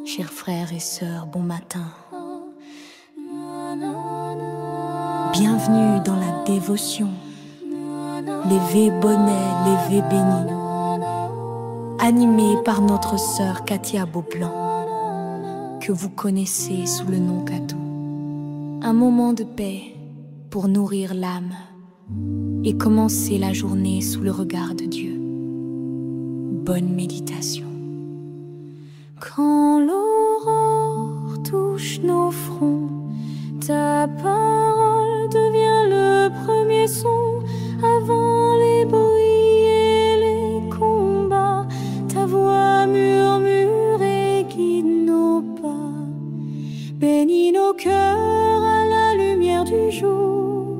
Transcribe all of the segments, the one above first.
Chers frères et sœurs, bon matin. Bienvenue dans la dévotion. Lévé bonnet, lévé béni. Animé par notre sœur Katia Beaublanc, que vous connaissez sous le nom Katou. Un moment de paix pour nourrir l'âme et commencer la journée sous le regard de Dieu. Bonne méditation. Quand l'aurore touche nos fronts, ta parole devient le premier son. Avant les bruits et les combats, ta voix murmure et guide nos pas. Bénis nos cœurs à la lumière du jour.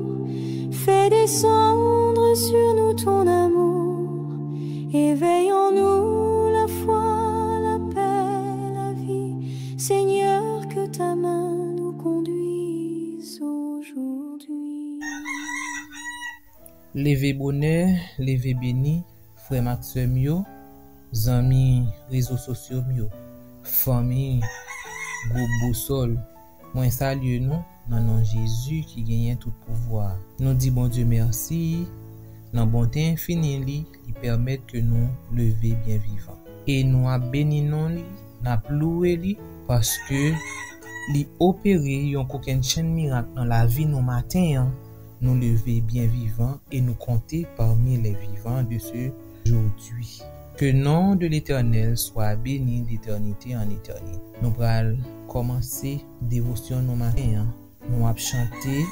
Fais descendre sur nous ton amour. Éveille en nous la foi, la paix, la vie. Seigneur, que ta main nous conduise aujourd'hui. Levé bonnet, levé béni, frère Maxime yo, zami réseaux sociaux yo, famille, groupe boussole. Moi salue nous dans nom Jésus qui gagne tout pouvoir. Nous dit bon Dieu merci, dans bonté infinie li permettre que nous lever bien vivant. Et nous a béni non li, n'a loué li parce que li opéré yon aucune chaîne miracle dans la vie nous matin. Nous lever bien vivants et nous compter parmi les vivants de ce aujourd'hui. Que le nom de l'Éternel soit béni d'éternité en éternité. Nous allons commencer dévotion nos matins. Nous allons chanter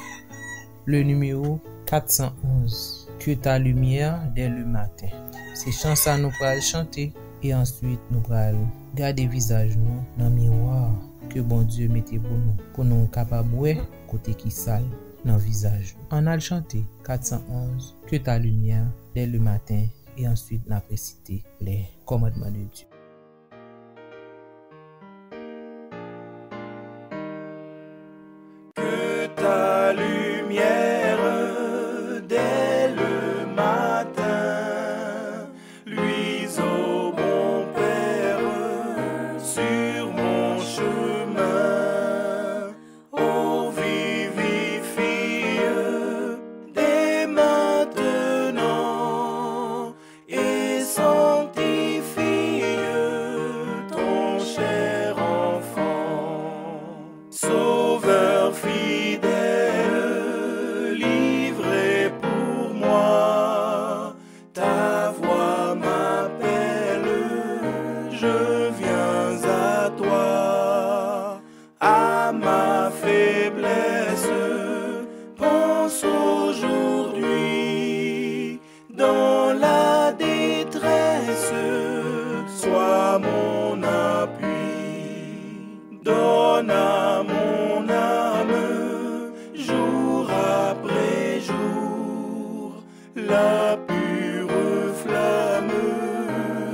le numéro 411. Que ta lumière dès le matin. Ces chansons nous allons chanter et ensuite nous allons garder visage nous dans le miroir que bon Dieu mette pour nous capables de côté qui sale dans le visage. On a chanté 411, que ta lumière dès le matin et ensuite on a récité les commandements de Dieu. Que ta lumière dès le matin luise au bon Père sur mon chemin. Oh, vivifie dès maintenant et sanctifie ton cher enfant. Sauveur fidèle, livré pour moi, ta voix m'appelle, je viens à toi. À ma faiblesse, pense aujourd'hui, dans la détresse, sois mon appui. Donne à mon âme, jour après jour, la pure flamme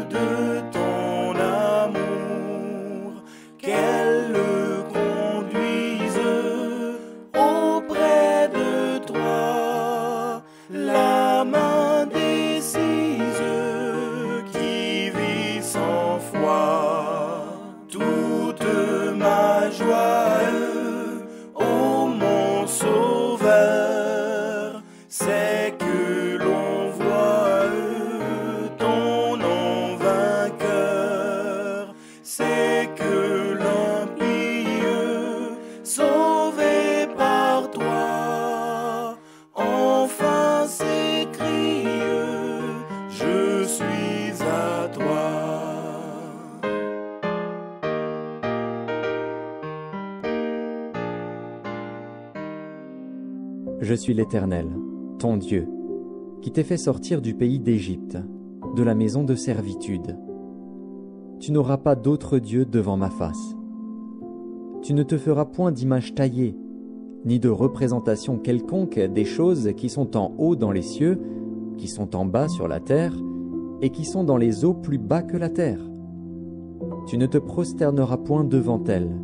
de ton amour, qu'elle le conduise auprès de toi, la main décise qui vit sans foi. Toute ma joie, ô mon sauveur, c'est que l'on voit ton nom vainqueur, c'est que l'impie sauvé par toi, enfin s'écrie, je suis à toi. Je suis l'Éternel, ton Dieu, qui t'ai fait sortir du pays d'Égypte, de la maison de servitude. Tu n'auras pas d'autre Dieu devant ma face. Tu ne te feras point d'image taillée, ni de représentation quelconque des choses qui sont en haut dans les cieux, qui sont en bas sur la terre, et qui sont dans les eaux plus bas que la terre. Tu ne te prosterneras point devant elles,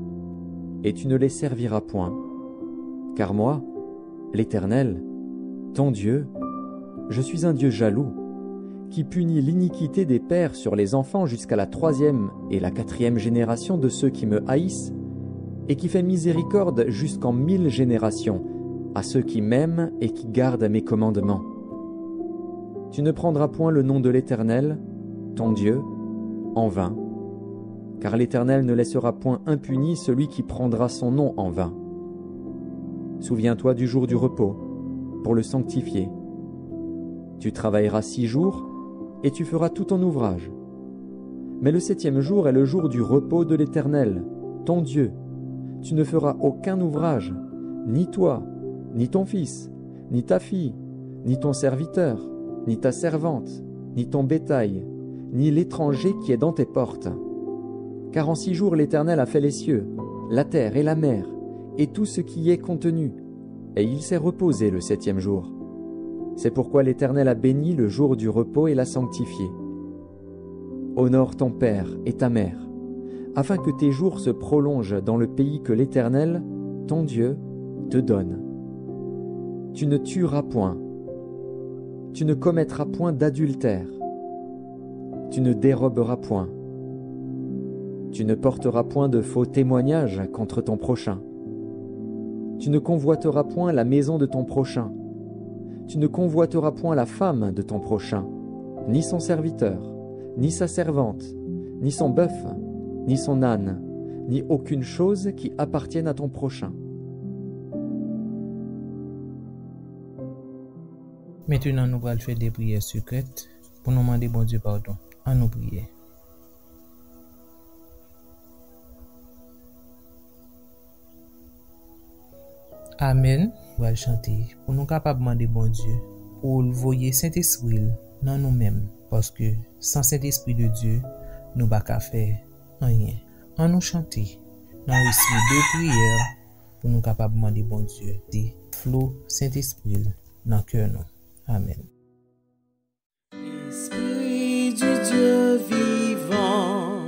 et tu ne les serviras point. Car moi, l'Éternel, ton Dieu, je suis un Dieu jaloux, qui punit l'iniquité des pères sur les enfants jusqu'à la 3e et la 4e génération de ceux qui me haïssent, et qui fait miséricorde jusqu'en 1000 générations à ceux qui m'aiment et qui gardent mes commandements. Tu ne prendras point le nom de l'Éternel, ton Dieu, en vain, car l'Éternel ne laissera point impuni celui qui prendra son nom en vain. Souviens-toi du jour du repos, pour le sanctifier. Tu travailleras 6 jours, et tu feras tout ton ouvrage. Mais le 7e jour est le jour du repos de l'Éternel, ton Dieu. Tu ne feras aucun ouvrage, ni toi, ni ton fils, ni ta fille, ni ton serviteur, ni ta servante, ni ton bétail, ni l'étranger qui est dans tes portes. Car en 6 jours l'Éternel a fait les cieux, la terre et la mer, et tout ce qui y est contenu, et il s'est reposé le 7e jour. C'est pourquoi l'Éternel a béni le jour du repos et l'a sanctifié. Honore ton père et ta mère, afin que tes jours se prolongent dans le pays que l'Éternel, ton Dieu, te donne. Tu ne tueras point. Tu ne commettras point d'adultère. Tu ne déroberas point. Tu ne porteras point de faux témoignages contre ton prochain. Tu ne convoiteras point la maison de ton prochain. Tu ne convoiteras point la femme de ton prochain, ni son serviteur, ni sa servante, ni son bœuf, ni son âne, ni aucune chose qui appartienne à ton prochain. Maintenant, nous allons faire des prières secrètes pour nous demander bon Dieu pardon. À nous prier. Amen. Nous allons chanter pour nous capables de demander bon Dieu pour envoyer Saint-Esprit dans nous-mêmes, parce que sans Saint-Esprit de Dieu, nous ne pouvons pas faire rien. En nous chanter dans l'esprit de prière pour nous capables de demander bon Dieu des flots Saint-Esprit dans le cœur nous. Amen. Esprit du Dieu vivant,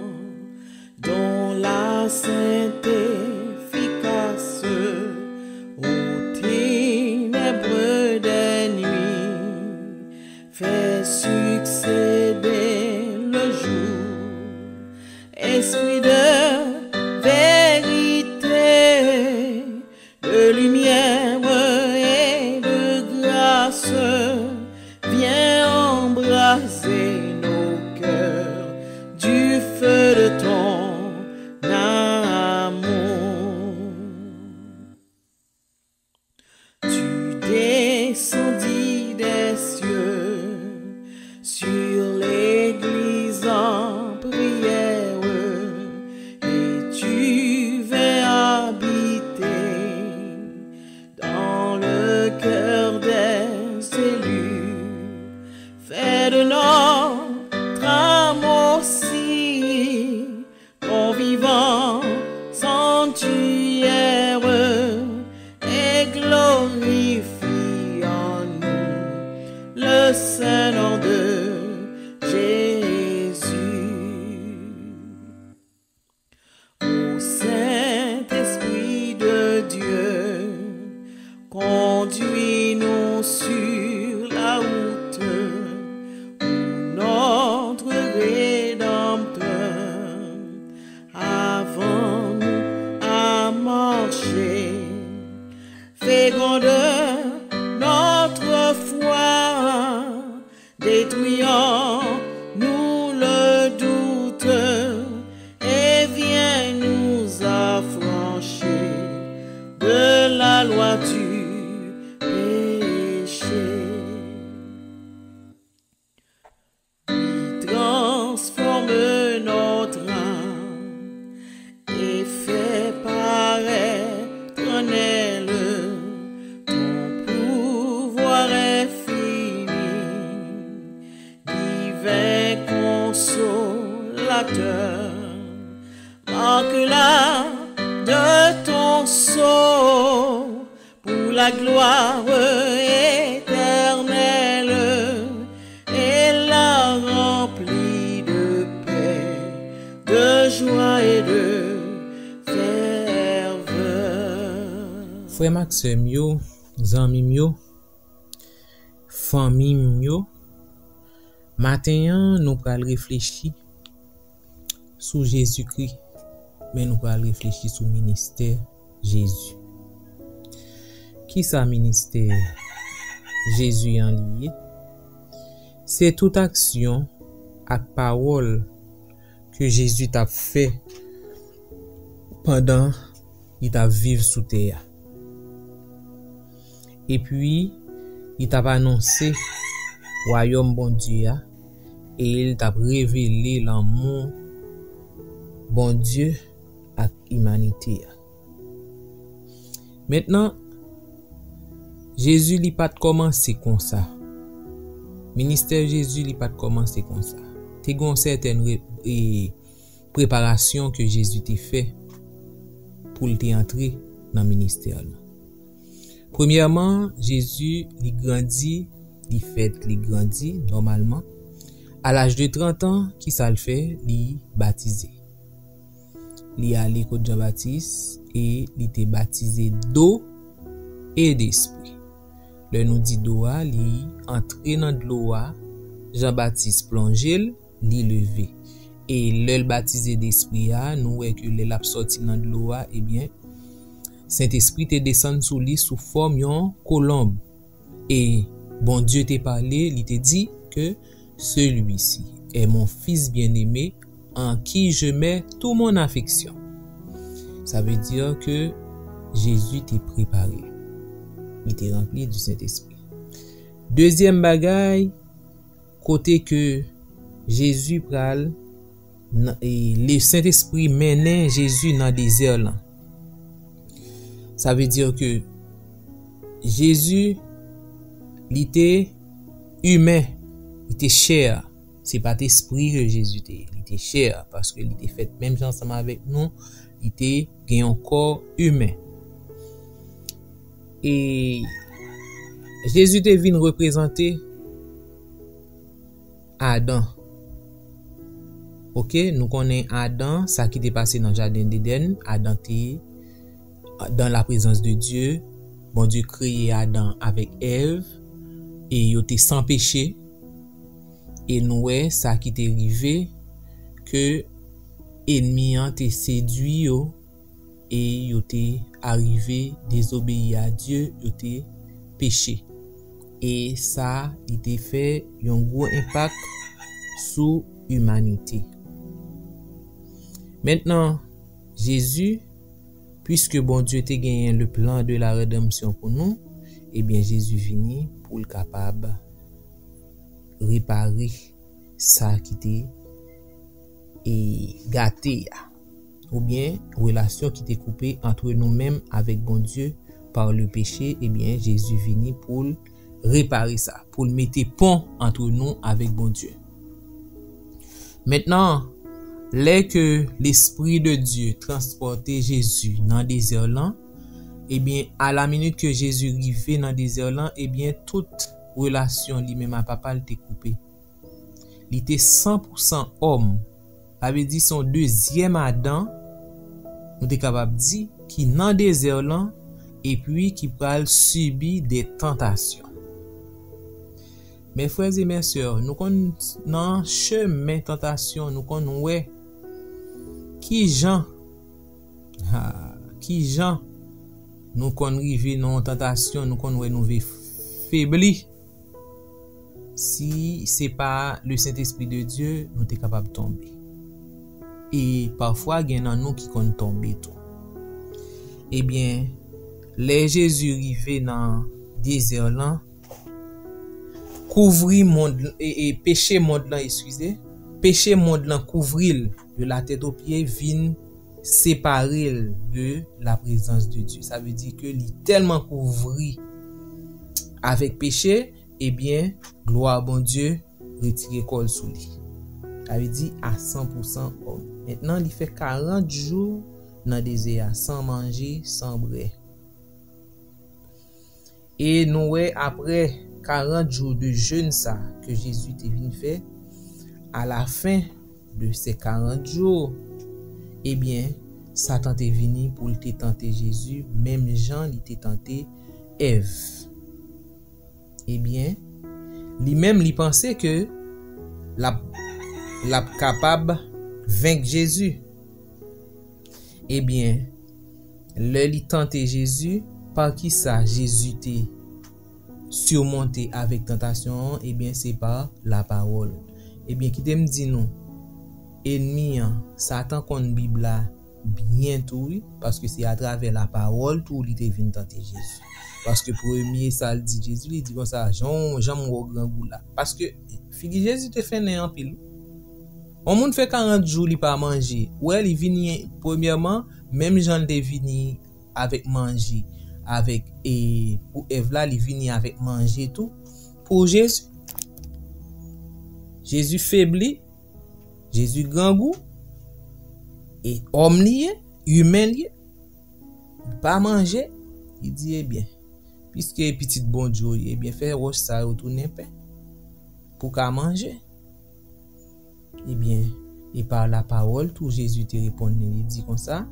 dont la sainte efficace aux ténèbres des nuits fait succéder le jour. Esprit de vérité, de lumière et de grâce, viens embraser nos cœurs du feu de ton amour. Tu descendis des cieux sur l'Église en prière, et tu viens habiter dans le cœur des élus. Fais de notre âme aussi ton vivant sanctuaire, et glorifie en nous le Saint-Nom de Jésus. Ô Saint-Esprit de Dieu, conduis-nous sur la route où notre Rédempteur avant nous à marcher. Féconde notre foi, détruisant nous le doute, et viens nous affranchir de la loi du péché. Puis transforme notre âme et fais paraître en elle ton pouvoir infini, divin consolateur. Marque-la de ton sceau pour la gloire éternelle, et la remplie de paix, de joie et de ferveur. Frère Maxime yo, zami yo, famille yo, Matin, nous allons réfléchir sur Jésus-Christ, mais nous allons réfléchir sur le ministère Jésus. Qui ça ministère Jésus en lié? C'est toute action et parole que Jésus t'a fait pendant qu'il t'a vécu sous terre. Et puis, il t'a annoncé royaume bon Dieu et il t'a révélé l'amour bon Dieu à l'humanité. Maintenant, Jésus n'a pas commencé comme ça. Ministère Jésus n'a pas commencé comme ça. Il y a une certaine préparation que Jésus t'a fait pour entrer dans le ministère. Premièrement, Jésus il grandit, il grandit normalement. À l'âge de 30 ans, qui ça le fait? Il baptisé. Il a allé avec Jean-Baptiste et il était baptisé d'eau et d'esprit. Le nous dit d'eau, il entré dans de l'eau, Jean-Baptiste plongé, il levé. Et le baptisé d'esprit, nous voyons que le l'a sorti dans de l'eau, eh bien, Saint-Esprit te descend sous lui sous forme yon colombe. Et bon Dieu t'a parlé, il te dit que celui-ci est mon fils bien-aimé en qui je mets toute mon affection. Ça veut dire que Jésus t'est préparé. Il t'est rempli du Saint-Esprit. Deuxième bagaille, côté que Jésus pral, et le Saint-Esprit menait Jésus dans le désert là. Ça veut dire que Jésus, il était humain, il était chair. C'est pas l'esprit que Jésus était, il était chair parce qu'il était fait même ensemble avec nous, il était un corps humain. Et Jésus était venu représenter Adam. OK, nous connaissons Adam, ça qui était passé dans le jardin d'Éden. Adam était dans la présence de Dieu. Bon Dieu créé Adam avec Ève et il était sans péché. Et nous ça qui était arrivé que ennemi a été séduit et il était arrivé désobéir à Dieu, il était péché. Et ça il était fait un gros impact sur l'humanité. Maintenant, Jésus, puisque bon Dieu t'a gagné le plan de la rédemption pour nous, eh bien Jésus venu pour le capable réparer ça qui était et gâté ou bien relation qui était coupée entre nous-mêmes avec bon Dieu par le péché. Eh bien Jésus venu pour réparer ça, pour mettre pont entre nous avec bon Dieu. Maintenant, dès que l'Esprit de Dieu transportait Jésus dans le désert là, eh bien, à la minute que Jésus arrivait dans le désert là, eh bien, toute relation lui-même à papa était coupée. Il était 100% homme. Ça veut dire son deuxième Adam, nous sommes capables de dire, qui dans le désert là, et puis qui peut subir des tentations. Mes frères et mes sœurs, nous connaissons dans chemin tentation, nous connaissons qui Jean nous connaissons dans tentation, nous connaissons nous faibli. Si c'est pas le Saint-Esprit de Dieu, nous sommes capables de tomber. Et parfois, il y en a nous qui connaissons tomber tout. Eh bien, les Jésus arrivé dans le désert là, couvrir monde et péché monde là, excusez, péché monde là couvrir de la tête aux pieds, vient séparer de la présence de Dieu. Ça veut dire que il tellement couvri avec péché, eh bien gloire à bon Dieu retirer col sous lui. Ça veut dire à 100% homme. Maintenant il fait 40 jours dans le désert sans manger, sans boire. Et nous après 40 jours de jeûne ça que Jésus est venu faire, à la fin de ces 40 jours, eh bien, Satan est venu pour te tenter Jésus, même Jean il t'a tenté Ève. Eh bien, lui-même il pensait que la capable vaincre Jésus. Eh bien, le li tenter Jésus, par qui ça Jésus t'est surmonté avec tentation, eh bien c'est par la parole. Eh bien, qui t'aime dit non, ennemi, Satan contre Bible là, bientôt, parce que c'est à travers la parole tout il te vient tenter Jésus. Parce que premier ça le dit Jésus, il dit comme ça, Jean mon grand goût là. Parce que figi Jésus te fait né en pile. On monde fait 40 jours il pas manger. Ouais, il vient premièrement, même Jean te vini avec manger avec et pour Ève là, il vient avec manger tout. Pour Jésus faibli, Jésus grand goût et homme lié, humain lié, pas manger, il dit eh bien, puisque petit bon Dieu, eh bien faire roche ça retourner pain pour qu'à manger. Eh bien, et par la parole tout Jésus te répond, il dit comme ça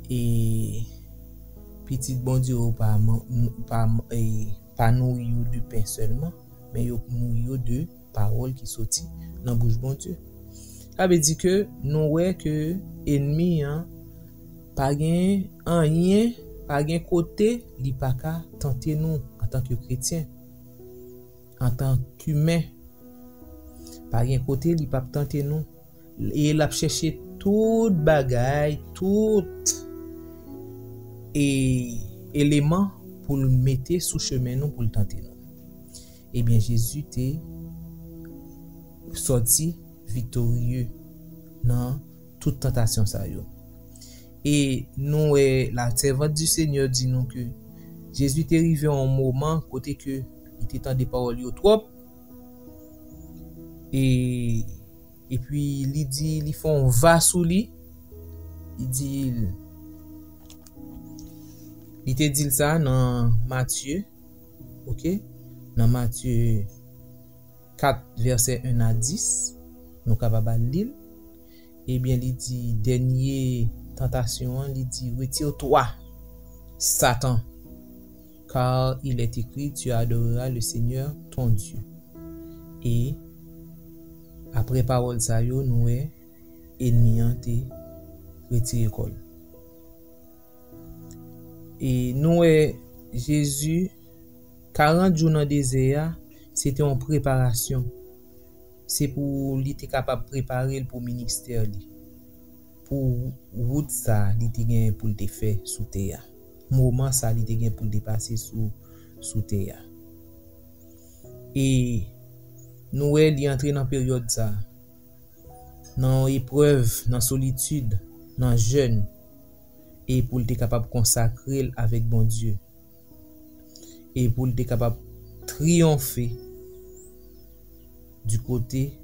et petit bon Dieu pas nourrir de pain seulement, mais nourrir de parole qui sortit dans bouche bon Dieu. Ça veut dire que nous ouais que ennemi pas gain rien, pas gain côté li pas ka tenter nous en tant que chrétien, en tant qu'humain. Pas gain côté li pas tenter nous et il a cherché toute bagaille, tout et élément pour le mettre sous chemin nous pour le tenter nous. Eh bien Jésus t'est sorti victorieux dans toute tentation ça yo. Et nous la servante du Seigneur dit nous que Jésus est arrivé en moment côté que il était temps des paroles yo trop et puis il dit il font va sous lui, il dit il te dit ça dans Matthieu, OK, dans Matthieu 4 verset 1 à 10, nous capable lire. Eh bien il dit dernier tentation, il dit retire-toi Satan, car il est écrit tu adoreras le Seigneur ton Dieu. Et après parole ça yo nous ennemi te retire col. Et nous Jésus 40 jours dans le désert, c'était en préparation. C'est pour lui être capable de préparer pour ministère li. Pour route ça, li te gen pour te faire sous terre. Moment ça li te gen pour te passer sous terre. Et nous li entrer dans période ça. Dans épreuve, dans solitude, dans jeûne et pour être capable de consacrer avec bon Dieu. Et pour être capable de triompher du côté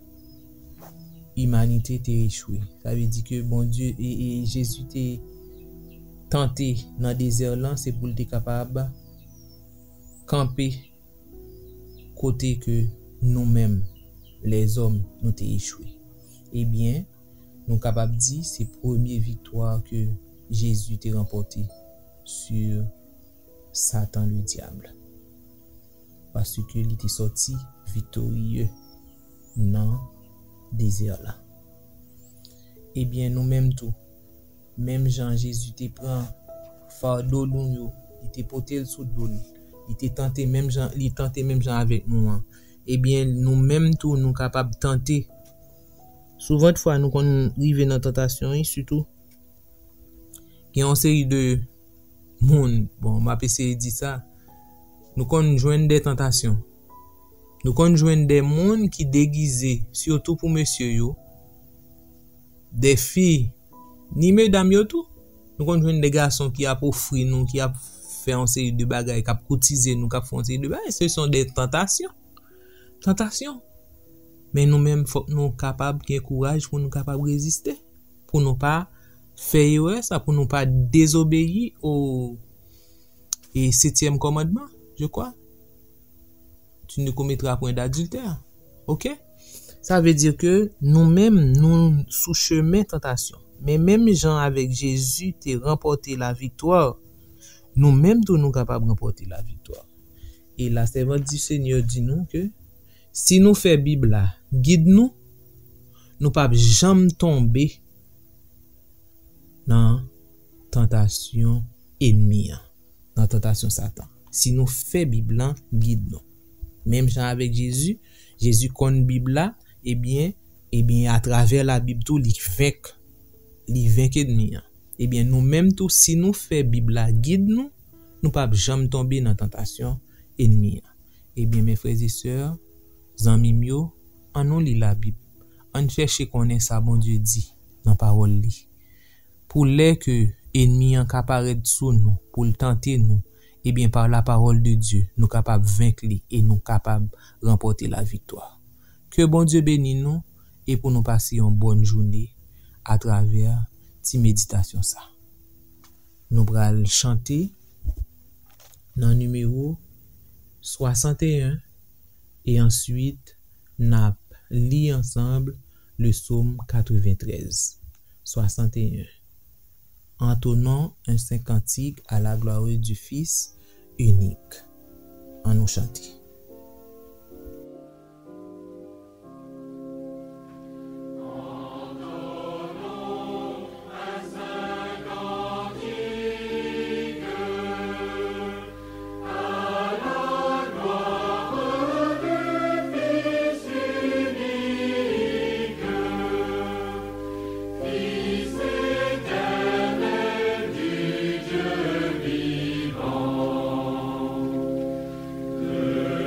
humanité t'est échoué. Ça veut dire que bon Dieu et Jésus t'est tenté dans le désert là, c'est pour être capable de camper côté que nous-mêmes les hommes nous t'est échoué. Eh bien, nous capables de dire c'est première victoire que Jésus t'a remporté sur Satan le diable. Parce que il était sorti victorieux dans le désert là. Eh bien, nous-mêmes tout, même Jean Jésus te prend fardeau nous, il te porté sous dos, il te tenté même Jean, il tenté même Jean avec nous. Eh bien, nous-mêmes tout, nous capables de tenter. Souvent de fois nous qu'on arrive dans tentation, et surtout il y a une série de monde, bon, m'a essayé de dire ça, nous qu'on joindre des tentations. Nous qu'on joindre des monde qui déguisés, surtout pour monsieur yo, des filles, ni mesdames yo tout. Nous qu'on joindre des garçons qui a offrir nous, qui a fait une série de bagages, qui a cotisé nous, qui a fait une série de bagages, ce sont des tentations. Tentations. Mais nous-mêmes, faut nous capables de courage pour nous capables de résister, pour nous pas faire ça, pour nous pas désobéir au 7e commandement, je crois. Tu ne commettras point d'adultère. OK? Ça veut dire que nous-mêmes, nous sous chemin tentation. Mais même gens avec Jésus t'es remporté la victoire. Nous-mêmes, nous capables de remporter la victoire. Et la servante du Seigneur dit nous que Si nous fait Bible là, guide nous pas jamais tomber dans tentation ennemi, dans tentation Satan. Si nous fait Bible là, guide nous. Même genre avec Jésus connaît Bible là, eh bien à travers la Bible tout li vainc ennemi. Eh bien nous même tout si nous fait Bible là, guide nous pas jamais tomber dans tentation ennemi. Eh bien mes frères et sœurs, zanmi mio, on nous lit la Bible. On cherche connaître ça bon Dieu dit dans parole li. Pour les que ennemi en apparaît sous nous, pour le tenter nous, eh bien par la parole de Dieu, nous capables vaincre lui et nous capables remporter la victoire. Que bon Dieu bénisse nous et pour nous passer une bonne journée à travers cette méditation ça. Nous allons chanter dans le numéro 61 et ensuite nous lire ensemble le psaume 93. 61. Entonnons un saint cantique à la gloire du Fils unique. En nous chanter. Dieu vivant, le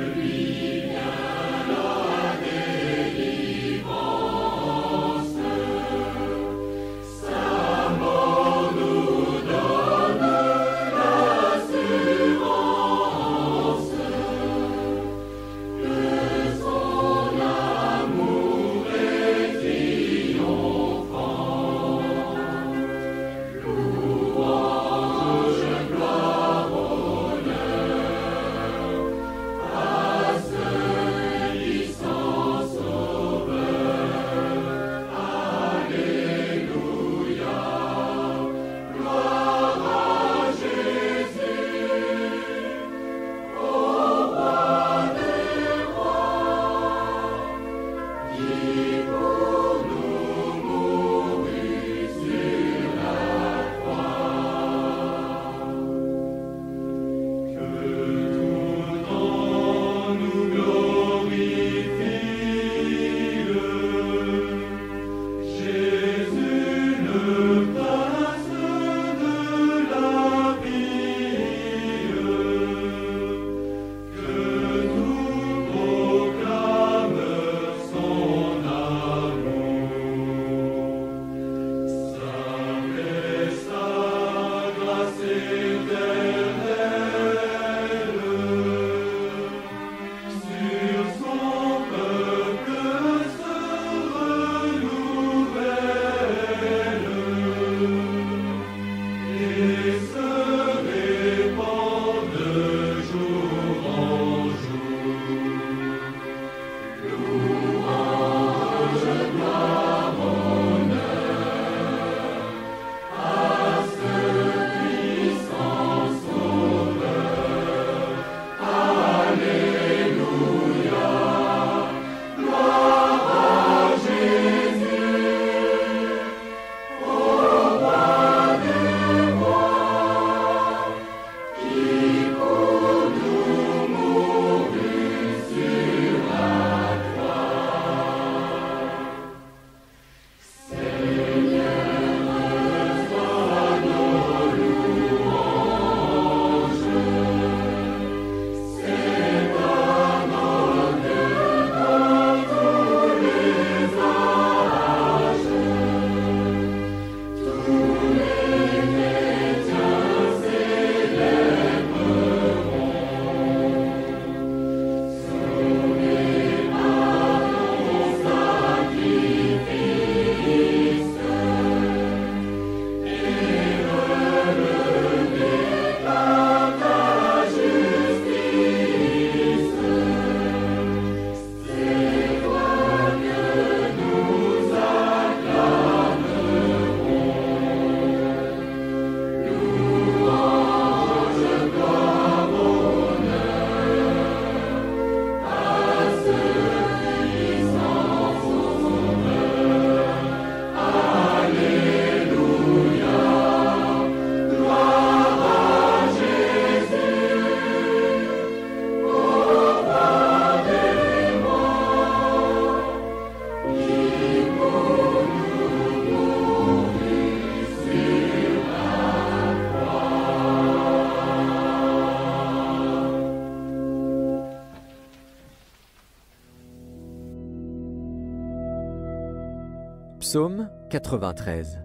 Psaume 93.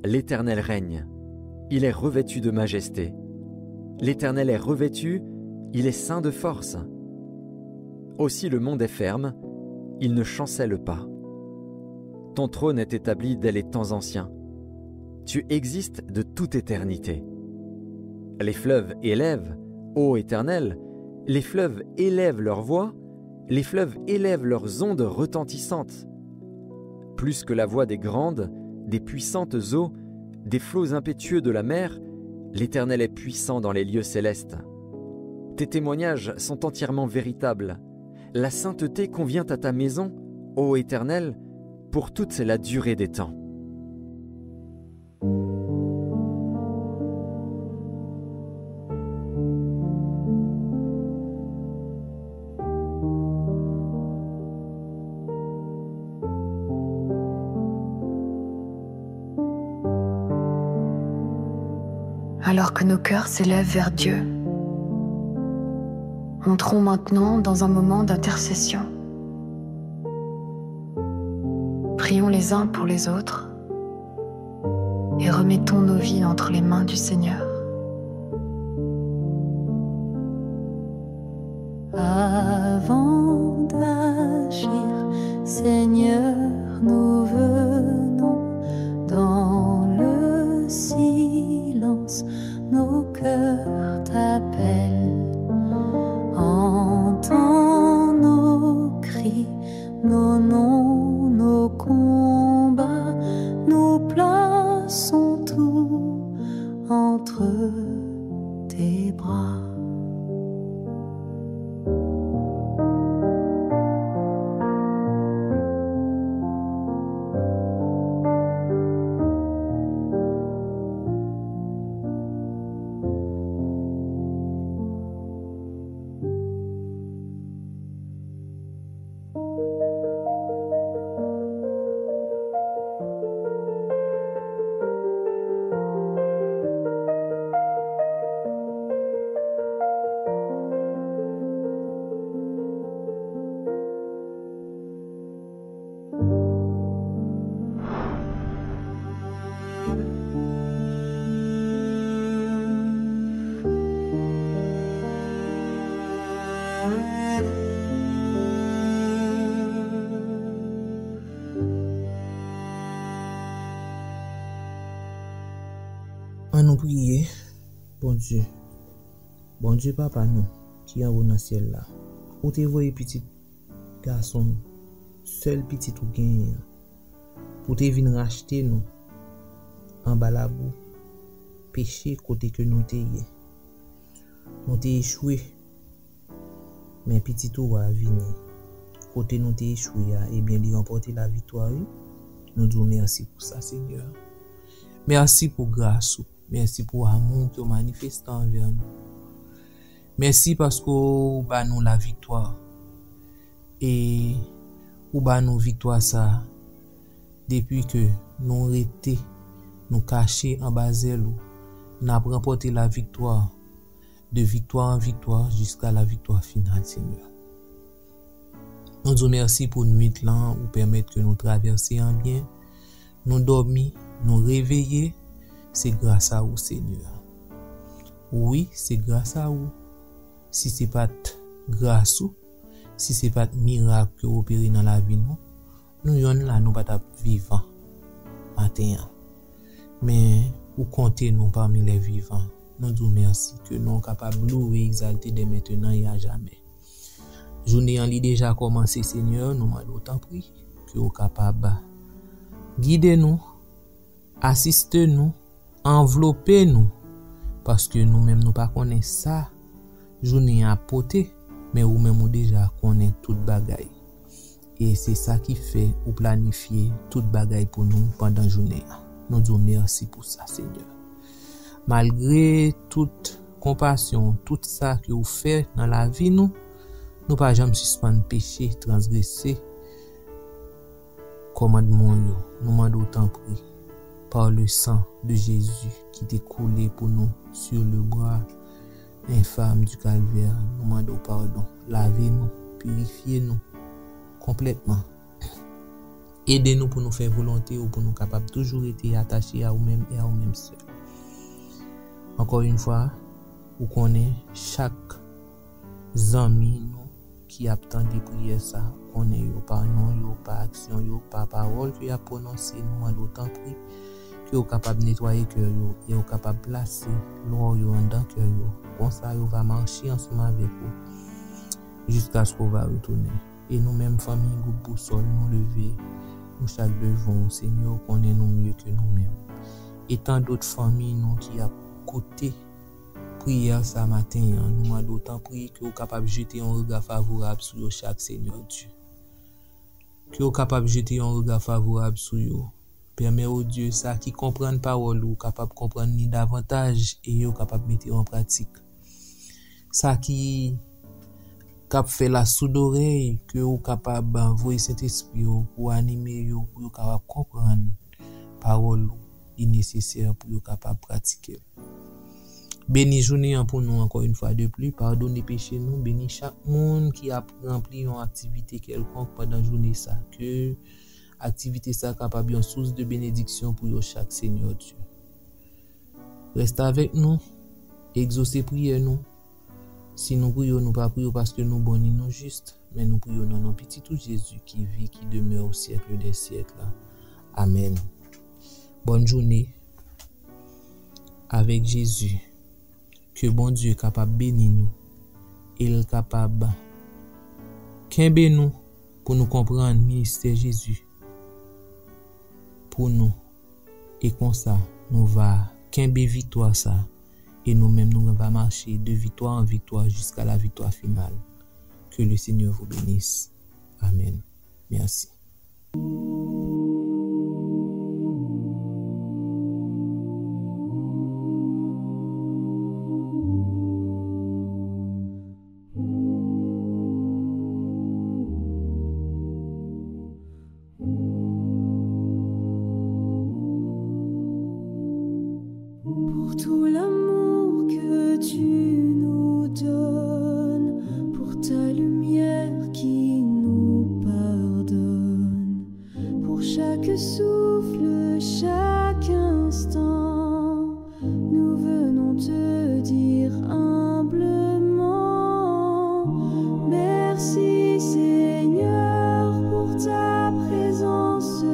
L'Éternel règne, il est revêtu de majesté. L'Éternel est revêtu, il est ceint de force. Aussi le monde est ferme, il ne chancelle pas. Ton trône est établi dès les temps anciens. Tu existes de toute éternité. Les fleuves élèvent, ô Éternel, les fleuves élèvent leur voix, les fleuves élèvent leurs ondes retentissantes. Plus que la voix des grandes, des puissantes eaux, des flots impétueux de la mer, l'Éternel est puissant dans les lieux célestes. Tes témoignages sont entièrement véritables. La sainteté convient à ta maison, ô Éternel, pour toute la durée des temps. Alors que nos cœurs s'élèvent vers Dieu, entrons maintenant dans un moment d'intercession. Prions les uns pour les autres et remettons nos vies entre les mains du Seigneur. Avant d'agir, Seigneur, nous venons dans le silence. Nos cœurs t'appellent, entends nos cris, nos noms, nos combats, nous plaçons tout entre tes bras. On nous prier, bon Dieu papa nous, qui est en haut dans le ciel là, ou te voyez petit garçon, seul petit ou gain, pour te venir racheter nous, en bas la boue, péché côté que nous t'ayons. Nous t'ai échoué, mais petit ou va venir, côté nous t'ai échoué, et bien lui remporter la victoire. Nous disons merci pour ça, Seigneur. Merci pour grâce. Merci pour l'amour que vous manifestez envers nous. Merci parce que vous nous la victoire. Et vous nous victoire ça depuis que nous étions, nous cachés en bas de nous. Nous avons remporté la victoire, de victoire en victoire jusqu'à la victoire finale, Seigneur. Nous disons merci pour nuit là, ou permettre que nous traversions bien, nous dormir, nous réveiller. C'est grâce à vous, Seigneur. Oui, c'est grâce à vous. Si ce n'est pas grâce à vous, si ce n'est pas miracle que vous opérez dans la vie, nous sommes là, nous ne sommes pas vivants. Matin. Mais vous comptez nous parmi les vivants. Nous disons merci que nous sommes capables de louer et exalter dès maintenant et à jamais. Journée en lit déjà commencé, Seigneur, nous demandons autant pris que vous capables de guider nous, assister nous, envelopper nous, parce que nous-mêmes nous pas connaissons ça. Journée à porter, mais vous-même vous déjà connaissez toute bagaille. Et c'est ça qui fait ou planifier toute bagaille pour nous pendant la journée. Nous disons merci pour ça, Seigneur. Malgré toute compassion, tout ça que vous faites dans la vie, nous pas jamais suspendre péché, transgresser commandement. Nous demandons autant pris par le sang de Jésus qui t'est coulé pour nous sur le bras infâme du calvaire. Nous demandons pardon. Lavez-nous, purifiez-nous complètement Aidez-nous pour nous faire volonté ou pour nous capables toujours être attachés à nous-mêmes et à nous-mêmes seuls. Encore une fois, vous connaissez chaque ami nous qui attend des prières ça, qu'on est par nom, par action, par parole qui a prononcé nous en d'autant prix que vous capable de nettoyer cœur et vous capable de placer l'eau dans cœur. Comme ça, vous va marcher ensemble avec vous jusqu'à ce qu'on va retourner. Et nous-mêmes, famille, groupe boussole, nous lever, nous chaque devant, Seigneur, connaît nous mieux que nous-mêmes. Et tant d'autres familles, nous qui a côté prière ce matin, nous avons d'autant prié que vous capable de jeter un regard favorable sur chaque Seigneur Dieu. Que vous capable de jeter un regard favorable sur eux. Permet au Dieu ça qui comprend parole ou capable de comprendre ni davantage et vous capable de mettre en pratique. Ça qui cap fait la sourde d'oreille que vous capable d'envoyer cet esprit pour animer vous pour capable comprendre parole est nécessaire pour vous capable de pratiquer. Béni journée pour nous encore une fois de plus, pardonnez péché nous, béni chaque monde qui a rempli une activité quelconque pendant la journée ça, que activité ça capable une source de bénédiction pour chaque Seigneur Dieu. Reste avec nous, exaucez prière nous. Si nous prions, nous pas prions parce que nous bons et nous justes, mais nous prions dans notre petit tout Jésus qui vit, qui demeure au siècle des siècles. Amen. Bonne journée avec Jésus. Que bon Dieu est capable de bénir nous. Il est capable de nous pour nous comprendre le ministère Jésus. Pour nous. Et comme ça, nous va qu'imbe victoire ça. Et nous-mêmes, nous va marcher de victoire en victoire jusqu'à la victoire finale. Que le Seigneur vous bénisse. Amen. Merci. Pour tout l'amour que tu nous donnes, pour ta lumière qui nous pardonne, pour chaque souffle, chaque instant, nous venons te dire humblement, merci Seigneur pour ta présence,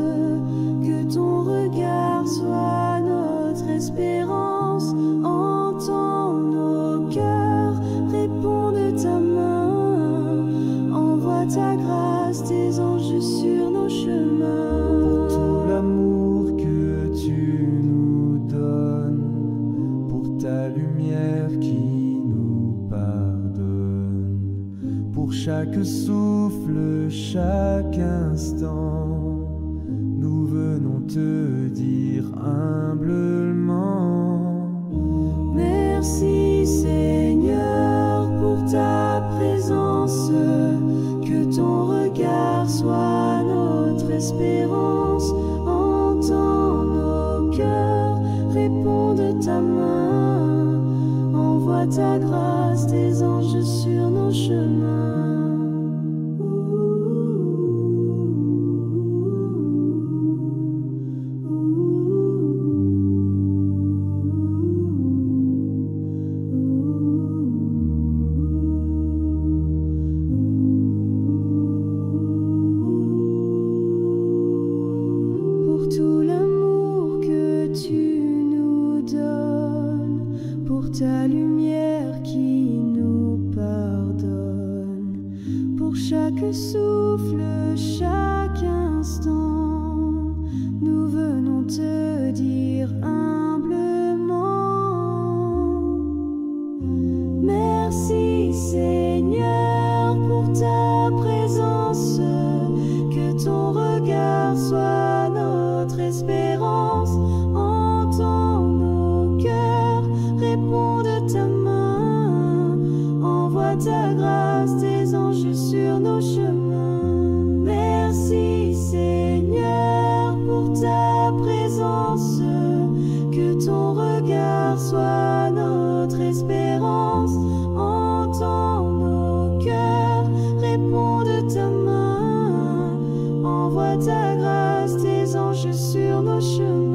que ton regard soit notre espérance, entends nos cœurs, réponds de ta main, envoie ta grâce, tes anges sur nos chemins. Pour tout l'amour que tu nous donnes, pour ta lumière qui nous pardonne, pour chaque souffle, chaque instant, nous venons te dire humblement, merci Seigneur pour ta présence, que ton regard soit notre espérance, entends nos cœurs, réponds de ta main, envoie ta grâce, tes anges sur nos chemins. Pour tout l'amour que tu nous donnes, pour ta lumière qui nous pardonne, pour chaque souffle, chaque instant, nous venons te dire humblement, merci Seigneur pour ta présence, que ton regard soit notre espérance, entends nos cœurs, réponds de ta main, envoie ta grâce, tes anges sur nos chemins. Merci Seigneur pour ta présence, que ton regard soit notre espérance, entends nos cœurs, réponds de ta main, envoie ta grâce. chemin.